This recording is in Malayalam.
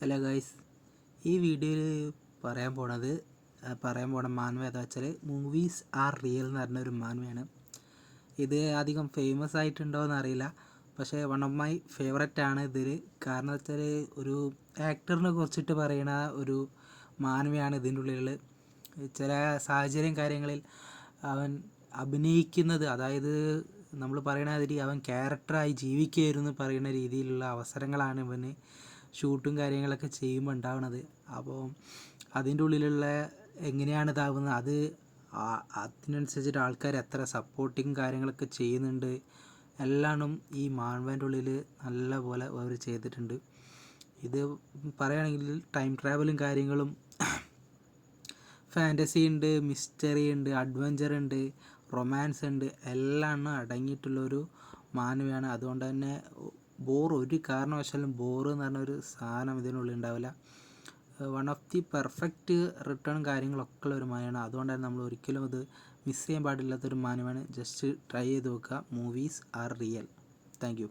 ഹലോ ഗൈസ്, ഈ വീഡിയോയിൽ പറയാൻ പോണ മാൻവ ഏതാ വെച്ചാൽ മൂവീസ് ആർ റിയൽ എന്ന് പറഞ്ഞൊരു മാൻവയാണ്. ഇത് അധികം ഫേമസ് ആയിട്ടുണ്ടോ എന്നറിയില്ല, പക്ഷേ വൺ ഓഫ് മൈ ഫേവററ്റ് ആണ് ഇതിൽ. കാരണം വെച്ചാൽ ഒരു ആക്ടറിനെ കുറിച്ചിട്ട് പറയണ ഒരു മാൻവയാണ് ഇതിൻ്റെ ഉള്ളിൽ. ചില കാര്യങ്ങളിൽ അവൻ അഭിനയിക്കുന്നത്, അതായത് നമ്മൾ പറയണ മാതിരി അവൻ ക്യാരക്ടറായി ജീവിക്കുകയായിരുന്നു പറയുന്ന രീതിയിലുള്ള അവസരങ്ങളാണ് ഇവന് ഷൂട്ടും കാര്യങ്ങളൊക്കെ ചെയ്യുമ്പോൾ ഉണ്ടാവുന്നത്. അപ്പോൾ അതിൻ്റെ ഉള്ളിലുള്ള എങ്ങനെയാണ് ഇതാവുന്നത്, അതിനനുസരിച്ചിട്ട് ആൾക്കാർ എത്ര സപ്പോർട്ടിങ് കാര്യങ്ങളൊക്കെ ചെയ്യുന്നുണ്ട് എല്ലാണും ഈ മാൻവേൻ്റെ ഉള്ളിൽ നല്ല പോലെ അവർ ചെയ്തിട്ടുണ്ട്. ഇത് പറയുകയാണെങ്കിൽ ടൈം ട്രാവലും കാര്യങ്ങളും, ഫാൻറ്റസി ഉണ്ട്, മിസ്റ്ററി ഉണ്ട്, അഡ്വഞ്ചർ ഉണ്ട്, റൊമാൻസ് ഉണ്ട്, എല്ലാം അടങ്ങിയിട്ടുള്ളൊരു മാനുവയാണ്. അതുകൊണ്ട് തന്നെ ഒരു കാരണവശാലും ബോർ എന്ന് പറഞ്ഞൊരു സാധനം ഇതിനുള്ളിൽ ഉണ്ടാവില്ല. One of the perfect return കാര്യങ്ങളൊക്കെ ഉള്ള ഒരു മാനുവയാണ്. അതുകൊണ്ട് തന്നെ നമ്മൾ ഒരിക്കലും ഇത് മിസ് ചെയ്യാൻ പാടില്ലാത്തൊരു മാനുവയാണ്. ജസ്റ്റ് ട്രൈ ചെയ്ത് നോക്കുക. Movies are real. Thank U.